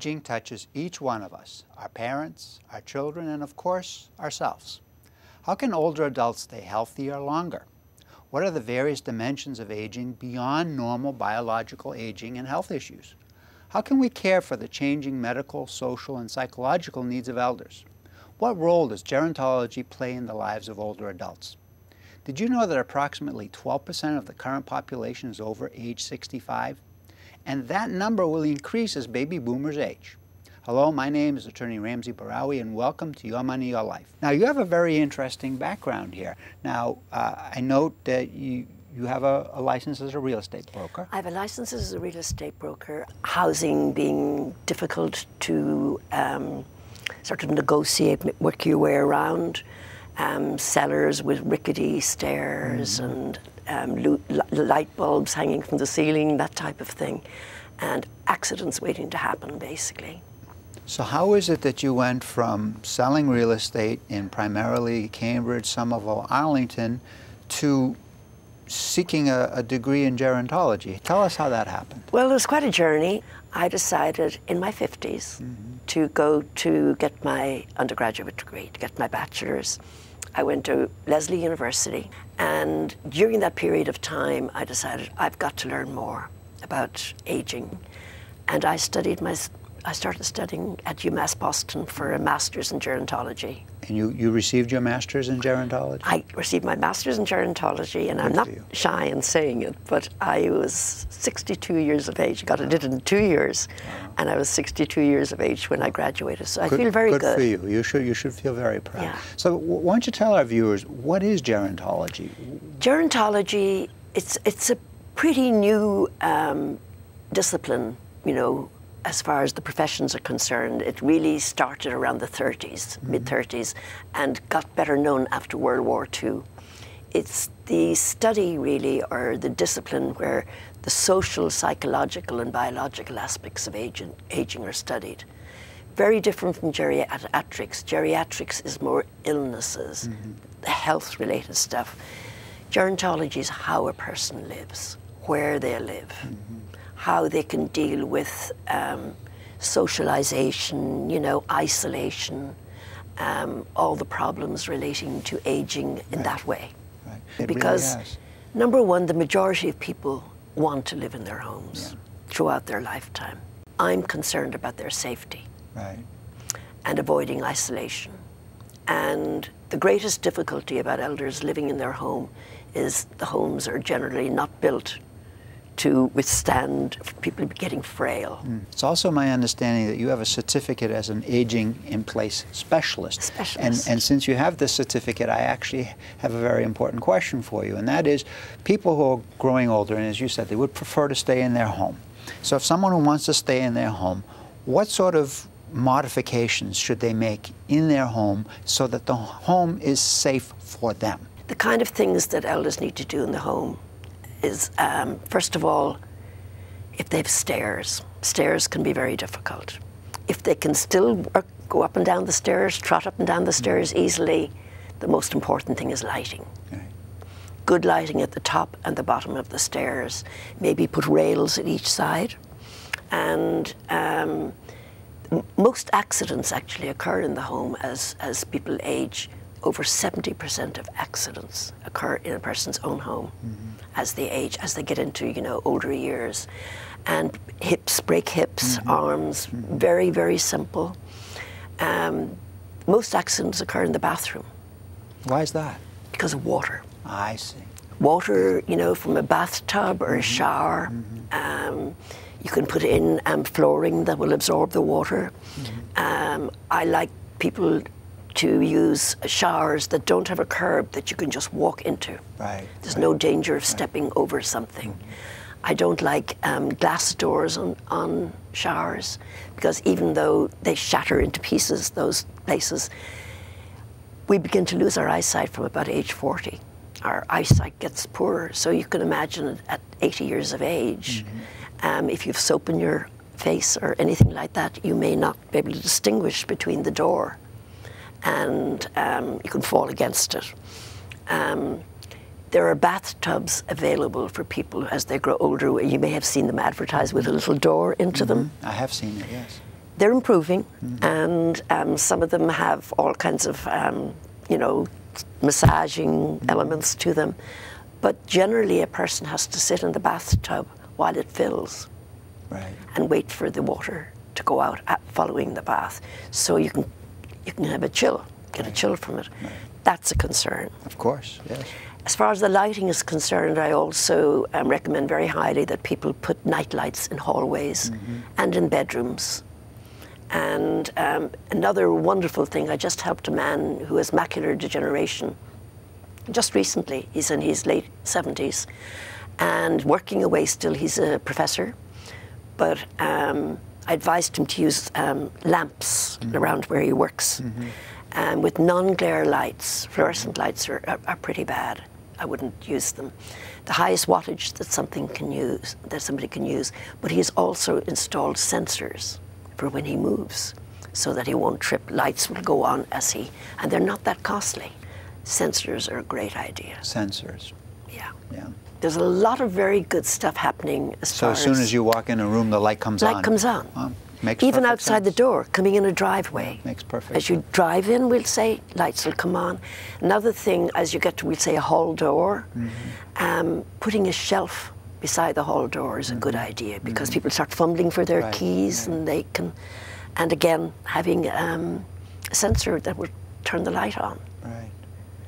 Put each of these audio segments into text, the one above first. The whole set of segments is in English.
Aging touches each one of us, our parents, our children, and of course, ourselves. How can older adults stay healthier longer? What are the various dimensions of aging beyond normal biological aging and health issues? How can we care for the changing medical, social, and psychological needs of elders? What role does gerontology play in the lives of older adults? Did you know that approximately 12% of the current population is over age 65? And that number will increase as baby boomers age. Hello, my name is Attorney Ramsey Bahrawy, and welcome to Your Money, Your Life. Now, you have a very interesting background here. Now, I note that you have a license as a real estate broker. I have a license as a real estate broker. Housing being difficult to sort of negotiate, work your way around. Cellars with rickety stairs and light bulbs hanging from the ceiling, that type of thing. And accidents waiting to happen, basically. So how is it that you went from selling real estate in primarily Cambridge, Somerville, Arlington, to seeking a degree in gerontology? Tell us how that happened. Well, it was quite a journey. I decided in my 50s to go to get my undergraduate degree, to get my bachelor's. I went to Lesley University, and during that period of time, I decided I've got to learn more about aging. And I started studying at UMass Boston for a master's in gerontology. And you received your master's in gerontology? I received my master's in gerontology, and I'm not shy in saying it, but I was 62 years of age. I did it in 2 years, and I was 62 years of age when I graduated, so I feel very good. Good for you. You should feel very proud. Yeah. So why don't you tell our viewers, what is gerontology? Gerontology, it's a pretty new discipline, you know, as far as the professions are concerned. It really started around the 30s, mid-30s, and got better known after World War II. It's the study, really, or the discipline where the social, psychological, and biological aspects of aging are studied. Very different from geriatrics. Geriatrics is more illnesses, the health-related stuff. Gerontology is how a person lives, where they live, how they can deal with socialization, you know, isolation, all the problems relating to aging in that way. It because, really has. number one, the majority of people want to live in their homes throughout their lifetime. I'm concerned about their safety and avoiding isolation. And the greatest difficulty about elders living in their home is the homes are generally not built to withstand people getting frail. It's also my understanding that you have a certificate as an aging-in-place specialist. And since you have this certificate, I actually have a very important question for you, and that is, people who are growing older, and as you said, they would prefer to stay in their home. So if someone who wants to stay in their home, what sort of modifications should they make in their home so that the home is safe for them? The kind of things that elders need to do in the home is, first of all, if they have stairs. Stairs can be very difficult. If they can still go up and down the stairs, trot up and down the stairs easily, the most important thing is lighting. Good lighting at the top and the bottom of the stairs. Maybe put rails at each side. And most accidents actually occur in the home as people age. Over 70% of accidents occur in a person's own home as they age, as they get into, you know, older years. And hips, break hips, arms, very, very simple. Most accidents occur in the bathroom. Why is that? Because of water. I see. Water, you know, from a bathtub or a shower. You can put in flooring that will absorb the water. I like people to use showers that don't have a curb that you can just walk into. There's no danger of stepping over something. I don't like glass doors on showers, because even though they shatter into pieces, those places, we begin to lose our eyesight from about age 40. Our eyesight gets poorer, so you can imagine at 80 years of age, if you've soap in your face or anything like that, you may not be able to distinguish between the door, and you can fall against it. There are bathtubs available for people as they grow older. You may have seen them advertised with a little door into them. I have seen it, yes. They're improving, and some of them have all kinds of, you know, massaging elements to them. But generally, a person has to sit in the bathtub while it fills, Right. and wait for the water to go out following the bath, so you can have a chill, get a chill from it. Right. That's a concern. Of course, yes. As far as the lighting is concerned, I also recommend very highly that people put night lights in hallways and in bedrooms. And another wonderful thing, I just helped a man who has macular degeneration just recently. He's in his late 70s and working away still. He's a professor, but I advised him to use lamps around where he works. With non-glare lights. Fluorescent lights are pretty bad. I wouldn't use them. The highest wattage that somebody can use, but he's also installed sensors for when he moves, so that he won't trip. Lights will go on and they're not that costly. Sensors are a great idea. Sensors. Yeah. Yeah. There's a lot of very good stuff happening So as soon as you walk in a room, the light comes on. Light comes on. Makes Even perfect outside the sense. door, coming in a driveway. Makes perfect As you drive in, we'll say, lights will come on. Another thing, as you get to, we'll say, a hall door, putting a shelf beside the hall door is a good idea, because people start fumbling for their keys, and they can, and again, having a sensor that will turn the light on. Right.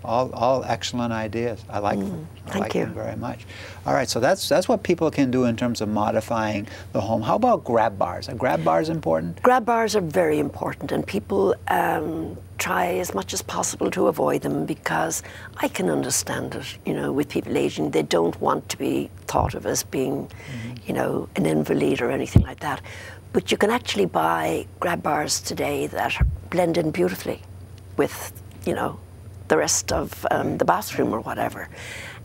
All excellent ideas. I like them. I like them very much. All right, so that's what people can do in terms of modifying the home. How about grab bars? Are grab bars important? Grab bars are very important, and people try as much as possible to avoid them, because I can understand it. You know, with people aging, they don't want to be thought of as being, you know, an invalid or anything like that. But you can actually buy grab bars today that blend in beautifully with, you know, the rest of the bathroom or whatever.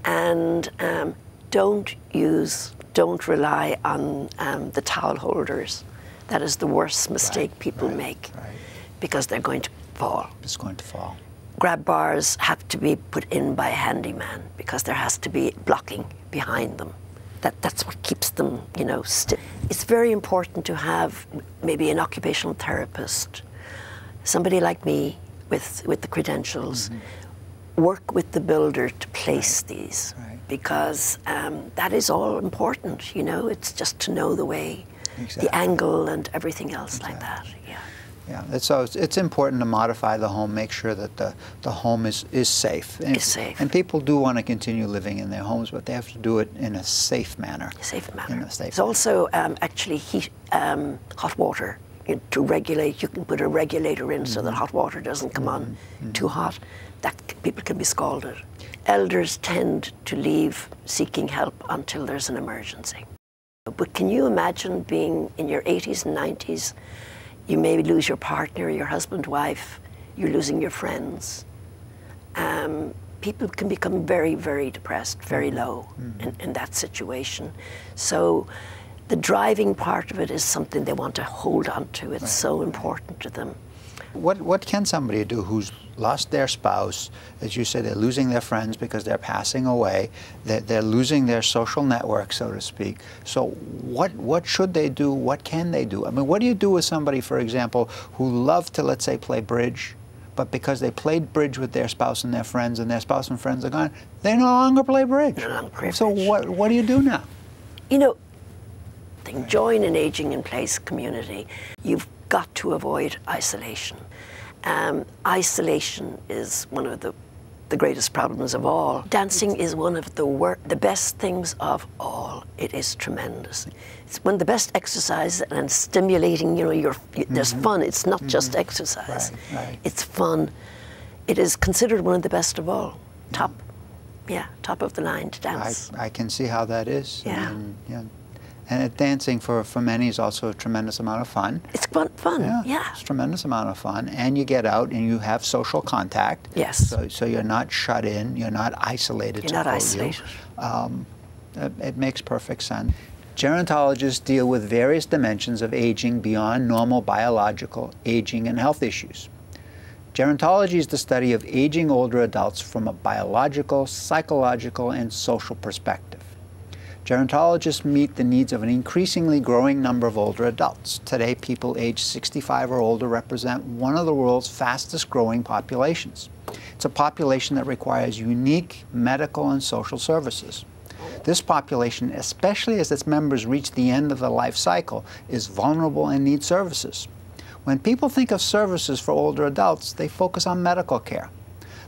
And don't rely on the towel holders. That is the worst mistake people make, because they're going to fall. It's going to fall. Grab bars have to be put in by a handyman, because there has to be blocking behind them. That's what keeps them, you know, still. It's very important to have maybe an occupational therapist, somebody like me, with the credentials, work with the builder to place these, because that is all important, you know. It's just to know the way, the angle and everything else like that. Yeah, so it's important to modify the home, make sure that the home is safe. Is safe. And people do want to continue living in their homes, but they have to do it in a safe manner. A safe manner. In a safe There's also actually hot water. To regulate, you can put a regulator in so that hot water doesn't come on too hot. That people can be scalded. Elders tend to leave seeking help until there's an emergency. But can you imagine being in your 80s and 90s? You may lose your partner, your husband, wife. You're losing your friends. People can become very, very depressed, very low in that situation. So the driving part of it is something they want to hold on to. It's so important to them. What can somebody do who's lost their spouse? As you said, they're losing their friends because they're passing away. They're losing their social network, so to speak. So what should they do? What can they do? I mean, what do you do with somebody, for example, who loved to, let's say, play bridge, but because they played bridge with their spouse and their friends, and their spouse and friends are gone, they no longer play bridge? No longer play so bridge. what do you do now? You know, join an aging in place community. You've got to avoid isolation. Isolation is one of the greatest problems of all. Dancing is one of the best things of all. It is tremendous. It's one of the best exercises, and stimulating. You know, there's fun. It's not just exercise. It's fun. It is considered one of the best of all. Top of the line to dance. I can see how that is. Yeah. And dancing for many is also a tremendous amount of fun. It's fun, yeah. It's a tremendous amount of fun. And you get out and you have social contact. Yes. So you're not shut in, you're not isolated. You're not isolated. It makes perfect sense. Gerontologists deal with various dimensions of aging beyond normal biological aging and health issues. Gerontology is the study of aging older adults from a biological, psychological, and social perspective. Gerontologists meet the needs of an increasingly growing number of older adults. Today, people aged 65 or older represent one of the world's fastest growing populations. It's a population that requires unique medical and social services. This population, especially as its members reach the end of the life cycle, is vulnerable and needs services. When people think of services for older adults, they focus on medical care.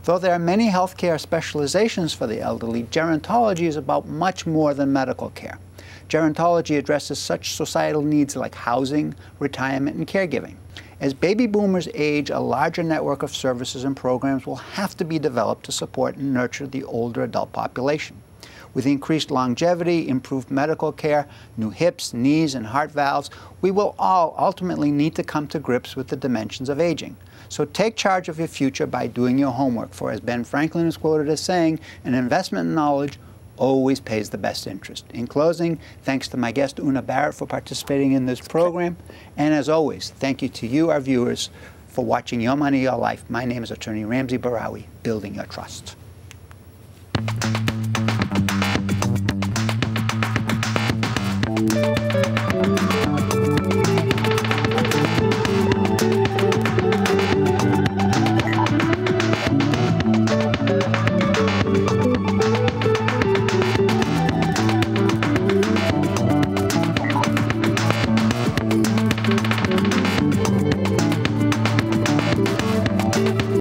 Though there are many healthcare specializations for the elderly, gerontology is about much more than medical care. Gerontology addresses such societal needs like housing, retirement, and caregiving. As baby boomers age, a larger network of services and programs will have to be developed to support and nurture the older adult population. With increased longevity, improved medical care, new hips, knees, and heart valves, we will all ultimately need to come to grips with the dimensions of aging. So take charge of your future by doing your homework, for as Ben Franklin is quoted as saying, an investment in knowledge always pays the best interest. In closing, thanks to my guest Una Barrett for participating in this program, and as always, thank you to you, our viewers, for watching Your Money, Your Life. My name is Attorney Ramsey Bahrawy, building your trust.